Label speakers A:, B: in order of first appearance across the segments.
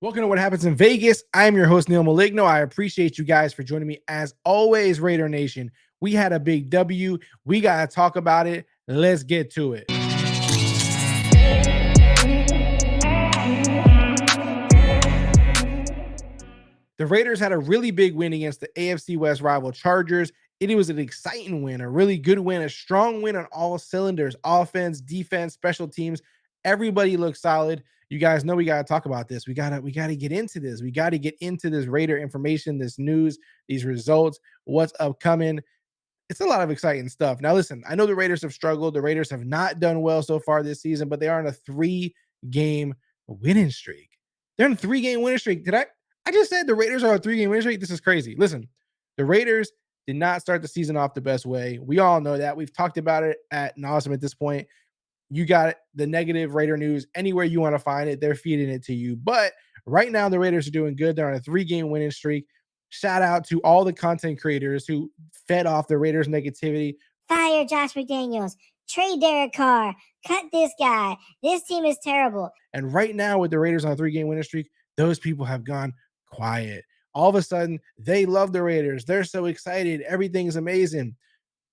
A: Welcome to What Happens in Vegas. I'm your host, Neal Maligno. I appreciate you guys for joining me. As always, Raider Nation, we had a big W. We got to talk about it. Let's get to it. The Raiders had a really big win against the AFC West rival Chargers. It was an exciting win, a really good win, a strong win on all cylinders: offense, defense, special teams. Everybody looks solid. You guys know we got to talk about this. We gotta get into this. We got to get into this Raider information, this news, these results, what's upcoming. It's a lot of exciting stuff. Now, listen, I know the Raiders have struggled. The Raiders have not done well so far this season, but they are on a 3-game winning streak. They're on a 3-game winning streak. I just said the Raiders are on a 3-game winning streak? This is crazy. Listen, the Raiders did not start the season off the best way. We all know that. We've talked about it ad nauseam at this point. You got the negative Raider news anywhere you want to find it. They're feeding it to you. But right now, the Raiders are doing good. They're on a 3-game winning streak. Shout out to all the content creators who fed off the Raiders' negativity.
B: Fire Josh McDaniels. Trade Derek Carr. Cut this guy. This team is terrible.
A: And right now, with the Raiders on a 3-game winning streak, those people have gone quiet. All of a sudden, they love the Raiders. They're so excited. Everything's amazing.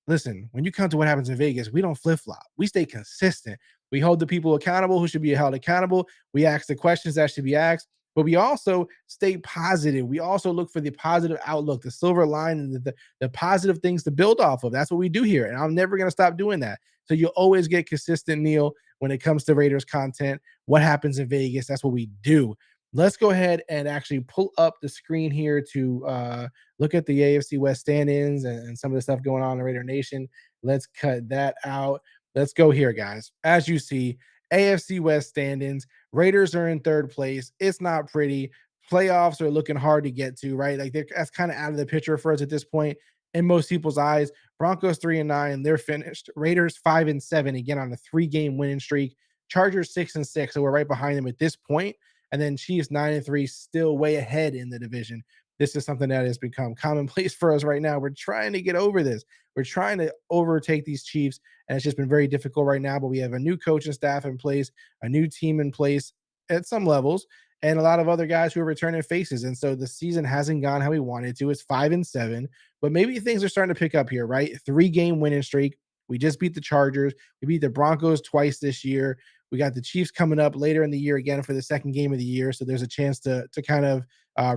A: Listen, when you come to What Happens in Vegas, we don't flip-flop. We stay consistent. We hold the people accountable who should be held accountable. We ask the questions that should be asked, but we also stay positive. We also look for the positive outlook, the silver line, and the positive things to build off of. That's what we do here, and I'm never going to stop doing that. So you'll always get consistent, Neal, when it comes to Raiders content. What Happens in Vegas, that's what we do. Let's go ahead and actually pull up the screen here to look at the AFC West stand-ins and some of the stuff going on in the Raider Nation. Let's cut that out. Let's go here, guys. As you see, AFC West stand-ins, Raiders are in 3rd place. It's not pretty. Playoffs are looking hard to get to, right? Like that's kind of out of the picture for us at this point in most people's eyes. Broncos 3-9, they're finished. Raiders 5-7, again on a 3-game winning streak. Chargers 6-6, so we're right behind them at this point. And then Chiefs 9-3, still way ahead in the division. This is something that has become commonplace for us right now. We're trying to get over this. We're trying to overtake these Chiefs, and it's just been very difficult right now. But we have a new coaching staff in place, a new team in place at some levels, and a lot of other guys who are returning faces. And so the season hasn't gone how we wanted to. It's 5-7, but maybe things are starting to pick up here, right? 3-game winning streak. We just beat the Chargers. We beat the Broncos twice this year. We got the Chiefs coming up later in the year again for the 2nd game of the year. So there's a chance to kind of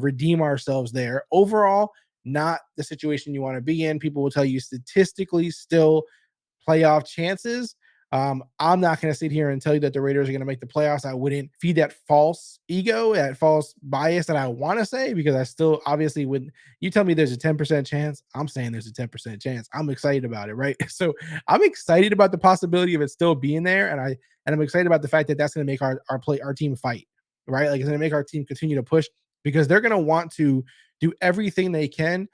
A: redeem ourselves there. Overall, not the situation you want to be in. People will tell you statistically still playoff chances. I'm not going to sit here and tell you that the Raiders are going to make the playoffs. I wouldn't feed that false ego, that false bias that I want to say, because I still obviously wouldn't. You tell me there's a 10% chance, I'm saying there's a 10% chance. I'm excited about it, right? So I'm excited about the possibility of it still being there, and I'm excited about the fact that that's going to make our team fight, right? Like it's going to make our team continue to push, because they're going to want to do everything they can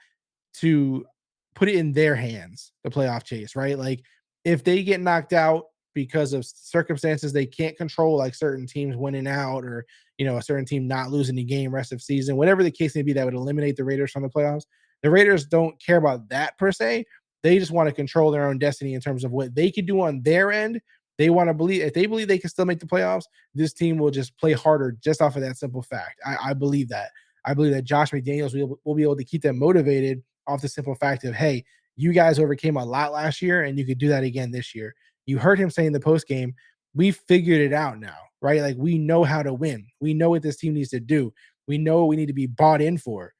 A: to put it in their hands, the playoff chase, right? Like if they get knocked out because of circumstances they can't control, like certain teams winning out, or a certain team not losing the game rest of season, whatever the case may be, that would eliminate the Raiders from the playoffs. The Raiders don't care about that per se. They just want to control their own destiny in terms of what they could do on their end. They want to believe, if they believe they can still make the playoffs, this team will just play harder just off of that simple fact. I believe that. I believe that Josh McDaniels will be able to keep them motivated off the simple fact of, hey, you guys overcame a lot last year and you could do that again this year. You heard him say in the post game, we figured it out now, right? Like we know how to win. We know what this team needs to do. We know what we need to be bought in for.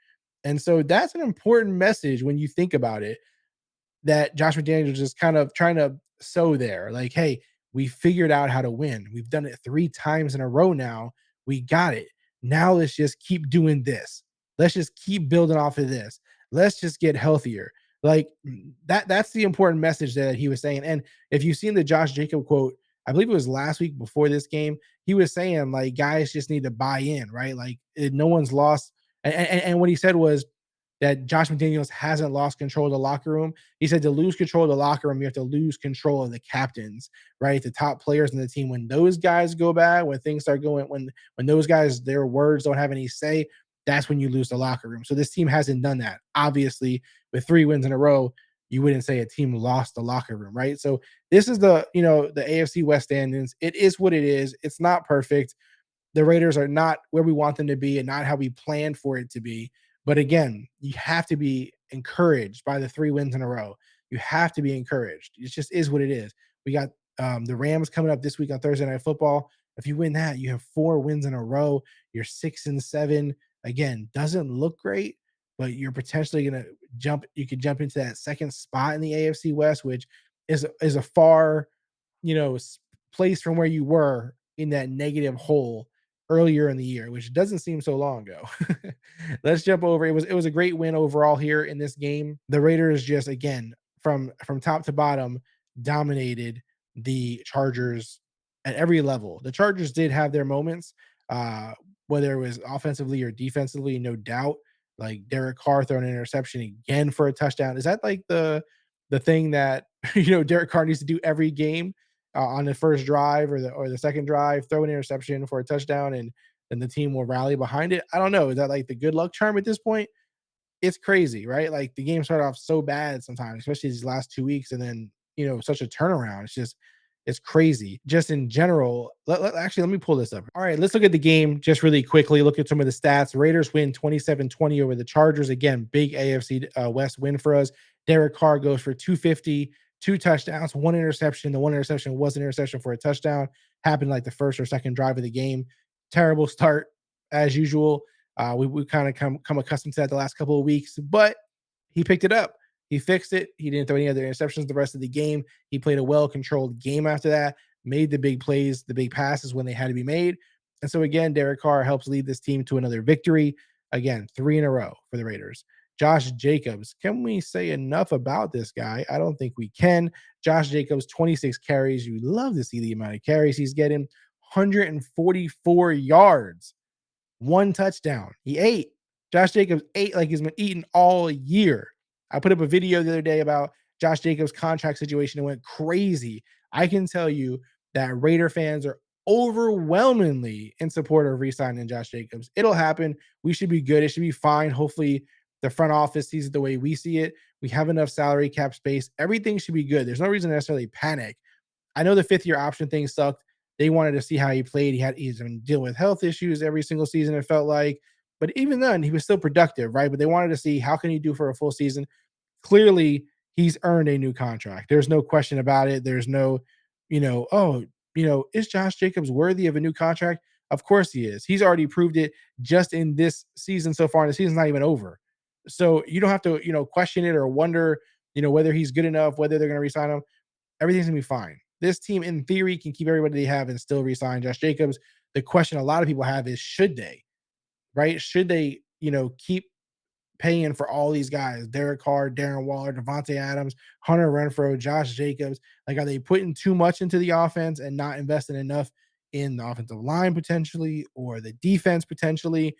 A: And so that's an important message when you think about it, that Josh McDaniels is just kind of trying to sow there. Like, hey, we figured out how to win. We've done it 3 times in a row now. We got it. Now let's just keep doing this. Let's just keep building off of this. Let's just get healthier. Like that's the important message that he was saying. And if you've seen the Josh Jacob quote, I believe it was last week before this game, he was saying like guys just need to buy in, right? Like no one's lost. And what he said was that Josh McDaniels hasn't lost control of the locker room. He said to lose control of the locker room, you have to lose control of the captains, right? The top players in the team. When those guys go bad, when things start going, when those guys, their words don't have any say, that's when you lose the locker room. So this team hasn't done that. Obviously, with 3 wins in a row, you wouldn't say a team lost the locker room, right? So this is the AFC West standings. It is what it is. It's not perfect. the Raiders are not where we want them to be and not how we planned for it to be. But again, you have to be encouraged by the 3 wins in a row. You have to be encouraged. It just is what it is. We got the Rams coming up this week on Thursday Night Football. If you win that, you have 4 wins in a row. You're 6-7. Again, doesn't look great, but you're potentially gonna jump. You could jump into that second spot in the AFC West, which is a far, you know, place from where you were in that negative hole earlier in the year, which doesn't seem so long ago. Let's jump over. It was a great win overall here in this game. The Raiders just again from top to bottom dominated the Chargers at every level. The Chargers did have their moments, uh, whether it was offensively or defensively, no doubt. Like Derek Carr throwing an interception again for a touchdown. Is that like the thing that Derek Carr needs to do every game on the first drive or the second drive, throw an interception for a touchdown, and then the team will rally behind it? I don't know. Is that like the good luck charm at this point? It's crazy, right? Like the game started off so bad sometimes, especially these last 2 weeks, and then such a turnaround. It's crazy. Just in general, actually, let me pull this up. All right, let's look at the game just really quickly. Look at some of the stats. Raiders win 27-20 over the Chargers. Again, big AFC West win for us. Derek Carr goes for 250, 2 touchdowns, 1 interception. The 1 interception was an interception for a touchdown. Happened like the first or second drive of the game. Terrible start as usual. We kind of come accustomed to that the last couple of weeks, but he picked it up. He fixed it. He didn't throw any other interceptions the rest of the game. He played a well-controlled game after that, made the big plays, the big passes when they had to be made. And so again, Derek Carr helps lead this team to another victory. Again, 3 in a row for the Raiders. Josh Jacobs, can we say enough about this guy? I don't think we can. Josh Jacobs, 26 carries. You love to see the amount of carries he's getting. 144 yards, 1 touchdown. He ate. Josh Jacobs ate like he's been eating all year. I put up a video the other day about Josh Jacobs' contract situation and went crazy. I can tell you that Raider fans are overwhelmingly in support of re-signing Josh Jacobs. It'll happen. We should be good. It should be fine. Hopefully, the front office sees it the way we see it. We have enough salary cap space. Everything should be good. There's no reason to necessarily panic. I know the 5th-year option thing sucked. They wanted to see how he played. He's been dealing with health issues every single season, it felt like. But even then, he was still productive, right? But they wanted to see how can he do for a full season. Clearly, he's earned a new contract. There's no question about it. There's no, is Josh Jacobs worthy of a new contract? Of course he is. He's already proved it just in this season so far, and the season's not even over. So you don't have to, question it or wonder, whether he's good enough, whether they're going to resign him. Everything's going to be fine. This team, in theory, can keep everybody they have and still resign Josh Jacobs. The question a lot of people have is, should they, right? Should they, keep paying for all these guys, Derek Carr, Darren Waller, Davante Adams, Hunter Renfrow, Josh Jacobs? Like, are they putting too much into the offense and not investing enough in the offensive line potentially or the defense potentially?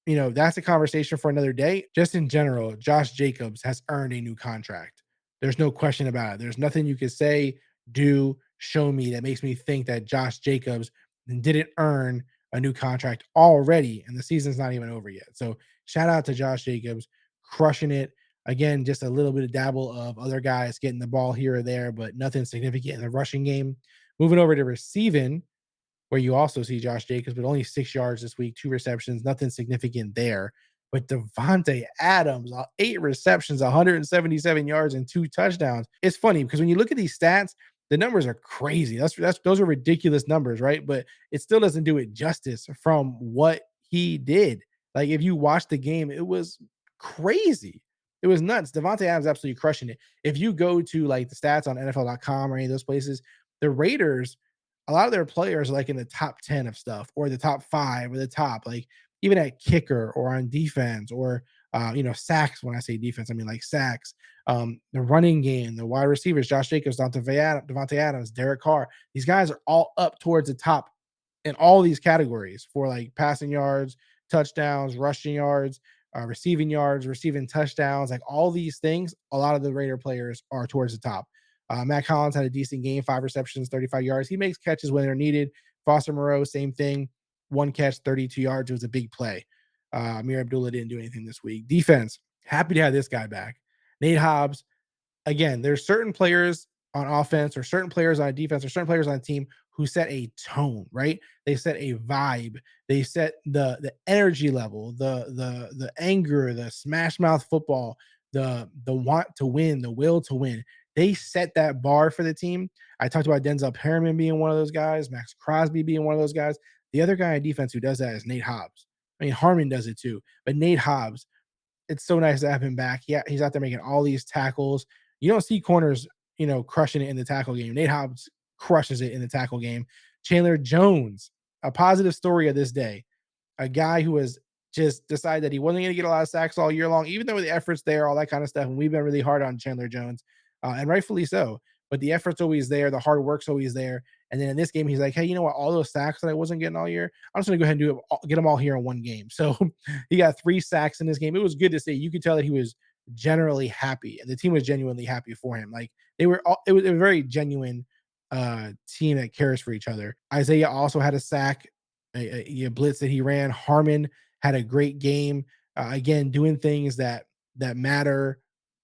A: That's a conversation for another day. Just in general, Josh Jacobs has earned a new contract. There's no question about it. There's nothing you could say, do, show me that makes me think that Josh Jacobs didn't earn a new contract already, and the season's not even over yet. So shout out to Josh Jacobs, crushing it. Again, just a little bit of dabble of other guys getting the ball here or there, but nothing significant in the rushing game. Moving over to receiving, where you also see Josh Jacobs, but only 6 yards this week, 2 receptions, nothing significant there. But Davante Adams, 8 receptions, 177 yards, and 2 touchdowns. It's funny because when you look at these stats, the numbers are crazy. Those are ridiculous numbers, right? But it still doesn't do it justice from what he did. Like if you watch the game, it was crazy. It was nuts. Davante Adams absolutely crushing it. If you go to like the stats on NFL.com or any of those places, the Raiders, a lot of their players are like in the top 10 of stuff or the top 5 or the top, like even at kicker or on defense or sacks. When I say defense, I mean like sacks, the running game, the wide receivers, Josh Jacobs, Davante Adams, Derek Carr. These guys are all up towards the top in all these categories for like passing yards, touchdowns, rushing yards, receiving touchdowns, like all these things. A lot of the Raider players are towards the top. Matt Collins had a decent game, 5 receptions, 35 yards. He makes catches when they're needed. Foster Moreau, same thing. 1 catch, 32 yards. It was a big play. Amir Abdullah didn't do anything this week. Defense, happy to have this guy back. Nate Hobbs, again, there's certain players on offense or certain players on defense or certain players on a team who set a tone, right? They set a vibe. They set the energy level, the anger, the smash mouth football, the want to win, the will to win. They set that bar for the team. I talked about Denzel Perriman being one of those guys, Max Crosby being one of those guys. The other guy on defense who does that is Nate Hobbs. I mean, Harmon does it too, but Nate Hobbs, it's so nice to have him back. Yeah, he's out there making all these tackles. You don't see corners, crushing it in the tackle game. Nate Hobbs crushes it in the tackle game. Chandler Jones, a positive story of this day, a guy who has just decided that he wasn't going to get a lot of sacks all year long, even though the effort's there, all that kind of stuff. And we've been really hard on Chandler Jones, and rightfully so. But the effort's always there, the hard work's always there. And then in this game, he's like, "Hey, you know what? All those sacks that I wasn't getting all year, I'm just going to go ahead and get them all here in one game." So he got 3 sacks in this game. It was good to see. You could tell that he was generally happy, and the team was genuinely happy for him. Like they were, all, it was a very genuine team that cares for each other. Isaiah also had a sack, a blitz that he ran. Harmon had a great game. Again, doing things that matter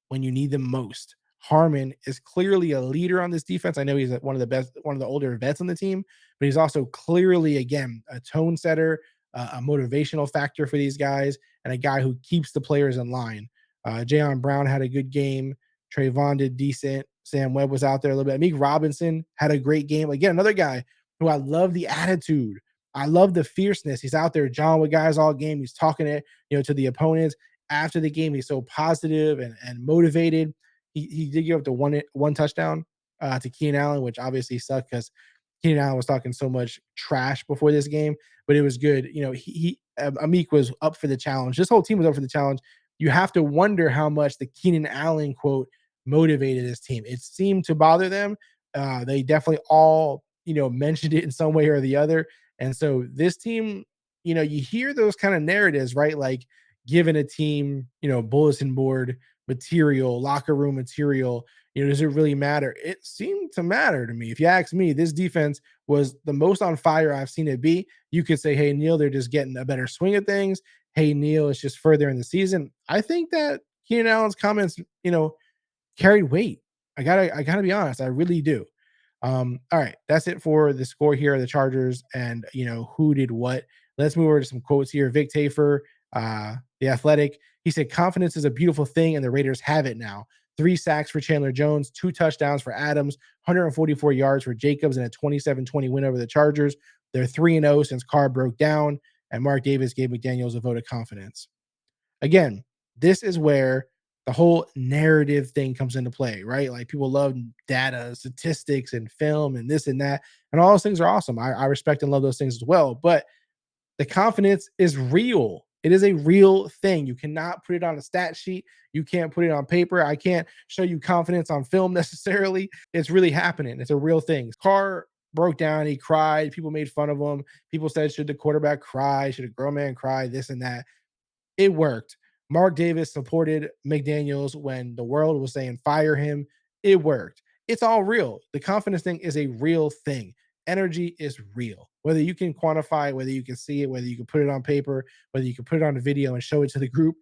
A: when you need them most. Harmon is clearly a leader on this defense. I know he's one of the best, one of the older vets on the team, but he's also clearly, again, a tone setter, a motivational factor for these guys, and a guy who keeps the players in line. Jayon Brown had a good game. Trayvon did decent. Sam Webb was out there a little bit. Meek Robinson had a great game. Again, another guy who I love the attitude. I love the fierceness. He's out there jawing with guys all game. He's talking to the opponents after the game. He's so positive and motivated. He did give up the one touchdown to Keenan Allen, which obviously sucked because Keenan Allen was talking so much trash before this game, but it was good. Amik was up for the challenge. This whole team was up for the challenge. You have to wonder how much the Keenan Allen quote motivated this team. It seemed to bother them. They definitely all mentioned it in some way or the other. And so this team, you hear those kind of narratives, right? Like giving a team, bulletin board material, locker room material, does it really matter? It seemed to matter to me. If you ask me, this defense was the most on fire I've seen it be. You could say, "Hey, Neal, they're just getting a better swing of things. Hey, Neal, it's just further in the season." I think that Keenan Allen's comments, carried weight. I gotta be honest. I really do. All right, that's it for the score here. The Chargers and who did what. Let's move over to some quotes here. Vic Tafer, the Athletic. He said, "Confidence is a beautiful thing, and the Raiders have it now. 3 sacks for Chandler Jones, 2 touchdowns for Adams, 144 yards for Jacobs, and a 27-20 win over the Chargers. They're 3-0 since Carr broke down, and Mark Davis gave McDaniels a vote of confidence." Again, this is where the whole narrative thing comes into play, right? Like people love data, statistics, and film, and this and that, and all those things are awesome. I respect and love those things as well, but the confidence is real. It is a real thing. You cannot put it on a stat sheet. You can't put it on paper. I can't show you confidence on film necessarily. It's really happening. It's a real thing. Carr broke down. He cried. People made fun of him. People said, "Should the quarterback cry? Should a grown man cry?" This and that. It worked. Mark Davis supported McDaniels when the world was saying fire him. It worked. It's all real. The confidence thing is a real thing. Energy is real. Whether you can quantify it, whether you can see it, whether you can put it on paper, whether you can put it on a video and show it to the group,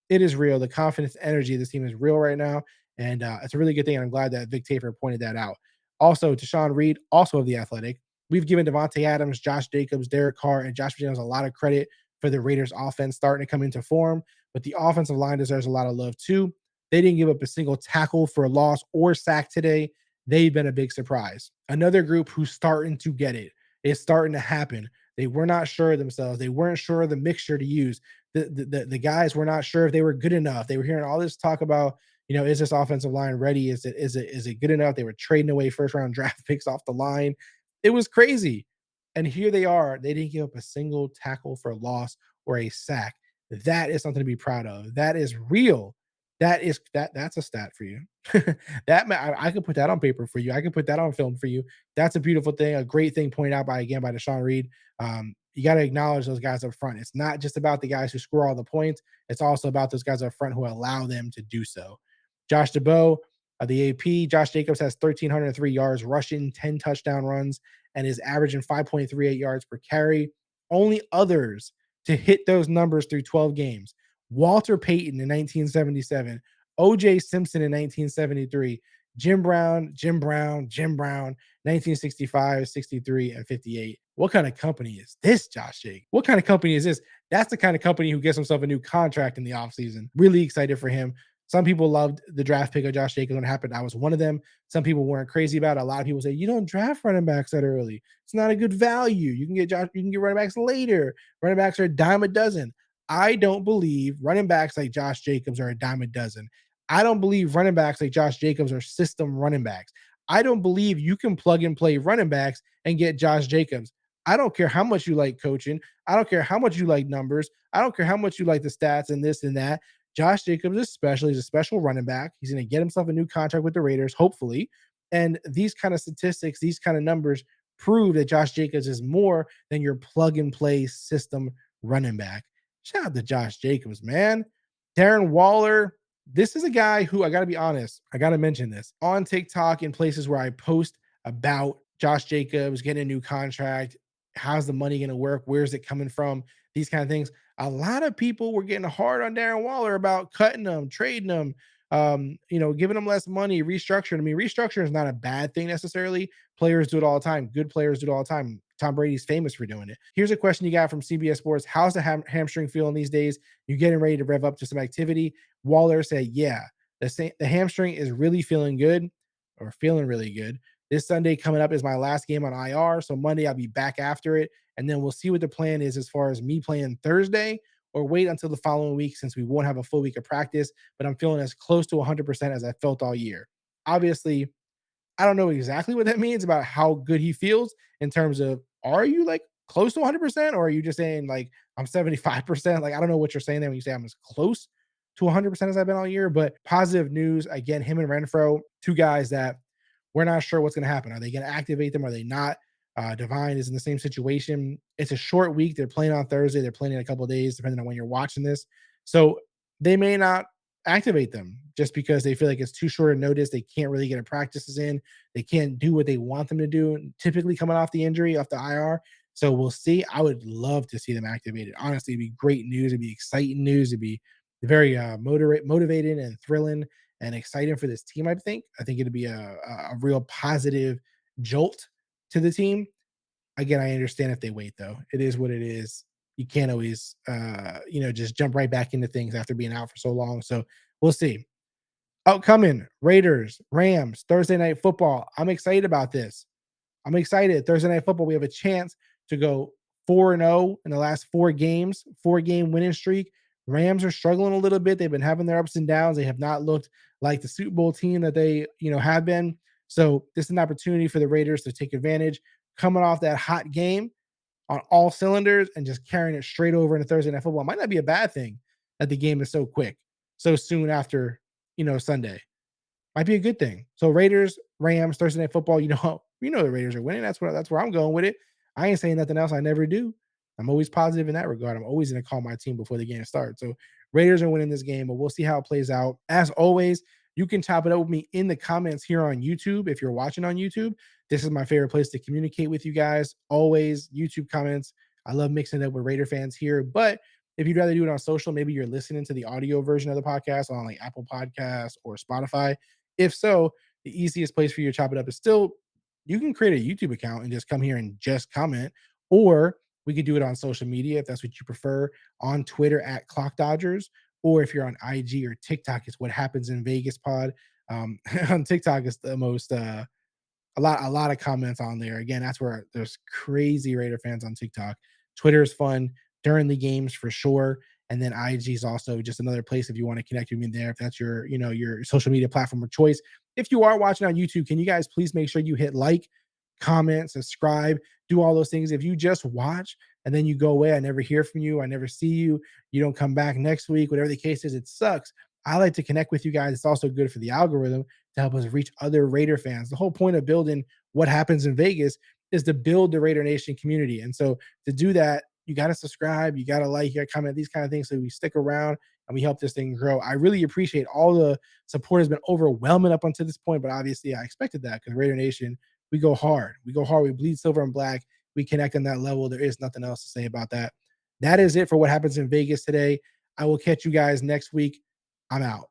A: it is real. The confidence energy of this team is real right now. And it's a really good thing. And I'm glad that Vic Tafer pointed that out. Also, to Sean Reed, also of The Athletic, we've given Davante Adams, Josh Jacobs, Derek Carr, and Josh McDaniels a lot of credit for the Raiders offense starting to come into form, but the offensive line deserves a lot of love too. They didn't give up a single tackle for a loss or sack today. They've been a big surprise. Another group who's starting to get it. It's starting to happen. They were not sure of themselves. They weren't sure of the mixture to use. The guys were not sure if they were good enough. They were hearing all this talk about, is this offensive line ready? Is it good enough? They were trading away first round draft picks off the line. It was crazy. And here they are. They didn't give up a single tackle for a loss or a sack. That is something to be proud of. That is real. That's a stat for you. I could put that on paper for you. I could put that on film for you. That's a beautiful thing. A great thing pointed out by Deshaun Reed. You got to acknowledge those guys up front. It's not just about the guys who score all the points. It's also about those guys up front who allow them to do so. Josh DeBow, the AP. Josh Jacobs has 1,303 yards rushing, 10 touchdown runs, and is averaging 5.38 yards per carry. Only others to hit those numbers through 12 games: Walter Payton in 1977, O.J. Simpson in 1973, Jim Brown, Jim Brown, Jim Brown, 1965, 63, and 58. What kind of company is this, Josh Jacobs? What kind of company is this? That's the kind of company who gets himself a new contract in the offseason. Really excited for him. Some people loved the draft pick of Josh Jacobs when it happened. I was one of them. Some people weren't crazy about it. A lot of people say, you don't draft running backs that early. It's not a good value. You can get running backs later. Running backs are a dime a dozen. I don't believe running backs like Josh Jacobs are a dime a dozen. I don't believe running backs like Josh Jacobs are system running backs. I don't believe you can plug and play running backs and get Josh Jacobs. I don't care how much you like coaching. I don't care how much you like numbers. I don't care how much you like the stats and this and that. Josh Jacobs, especially, is a special running back. He's going to get himself a new contract with the Raiders, hopefully. And these kind of statistics, these kind of numbers prove that Josh Jacobs is more than your plug and play system running back. Shout out to Josh Jacobs, man. Darren Waller, this is a guy who, I got to be honest, I got to mention this on TikTok in places where I post about Josh Jacobs getting a new contract. How's the money going to work? Where's it coming from? These kind of things. A lot of people were getting hard on Darren Waller about cutting him, trading him, giving him less money, restructuring. I mean, restructuring is not a bad thing necessarily. Players do it all the time. Good players do it all the time. Tom Brady's famous for doing it. Here's a question you got from CBS Sports. How's the hamstring feeling these days? You getting ready to rev up to some activity? Waller said, yeah, the hamstring is really feeling good or feeling really good. This Sunday coming up is my last game on IR. So Monday, I'll be back after it. And then we'll see what the plan is as far as me playing Thursday or wait until the following week since we won't have a full week of practice. But I'm feeling as close to 100% as I felt all year. Obviously, I don't know exactly what that means about how good he feels in terms of, are you like close to 100% or are you just saying like I'm 75%? Like, I don't know what you're saying there when you say I'm as close to 100% as I've been all year, but positive news. Again, him and Renfro, two guys that we're not sure what's going to happen. Are they going to activate them? Are they not? Divine is in the same situation. It's a short week. They're playing on Thursday. They're playing in a couple of days, depending on when you're watching this. So they may not activate them just because they feel like it's too short a notice. They can't really get a practices in. They can't do what they want them to do, typically coming off the injury, off the IR. So we'll see. I would love to see them activated. Honestly, it'd be great news. It'd be exciting news. It'd be very motivating and thrilling and exciting for this team. I think it'd be a real positive jolt to the team. Again, I understand if they wait though. It is what it is. You can't always just jump right back into things after being out for so long. So we'll see. Upcoming Raiders, Rams, Thursday night football. I'm excited about this. I'm excited. Thursday night football, we have a chance to go 4-0 in the last 4 games, 4-game winning streak. Rams are struggling a little bit. They've been having their ups and downs. They have not looked like the Super Bowl team that they, have been. So this is an opportunity for the Raiders to take advantage, coming off that hot game on all cylinders and just carrying it straight over into Thursday night football. It might not be a bad thing that the game is so quick, so soon after, Sunday. Might be a good thing. So Raiders, Rams, Thursday night football. The Raiders are winning. That's where I'm going with it. I ain't saying nothing else. I never do. I'm always positive in that regard. I'm always going to call my team before the game starts. So Raiders are winning this game, but we'll see how it plays out. As always, you can chop it up with me in the comments here on YouTube. If you're watching on YouTube, this is my favorite place to communicate with you guys. Always YouTube comments. I love mixing it up with Raider fans here, but if you'd rather do it on social, maybe you're listening to the audio version of the podcast on like Apple Podcasts or Spotify. If so, the easiest place for you to chop it up is still, you can create a YouTube account and just come here and just comment, or we could do it on social media if that's what you prefer, on Twitter at Clock Dodgers, or if you're on IG or TikTok, it's What Happens in Vegas Pod. On TikTok, it's the most a lot of comments on there. Again, that's where there's crazy Raider fans on TikTok. Twitter is fun during the games for sure. And then IG is also just another place if you want to connect with me there, if that's your social media platform of choice. If you are watching on YouTube, can you guys please make sure you hit like, comment, subscribe, do all those things. If you just watch and then you go away, I never hear from you, I never see you, you don't come back next week, whatever the case is, it sucks. I like to connect with you guys. It's also good for the algorithm to help us reach other Raider fans. The whole point of building What Happens in Vegas is to build the Raider Nation community. And so to do that, you got to subscribe, you got to like, you got to comment, these kind of things so we stick around and we help this thing grow. I really appreciate all the support has been overwhelming up until this point, but obviously I expected that because Raider Nation, we go hard. We go hard. We bleed silver and black. We connect on that level. There is nothing else to say about that. That is it for What Happens in Vegas today. I will catch you guys next week. I'm out.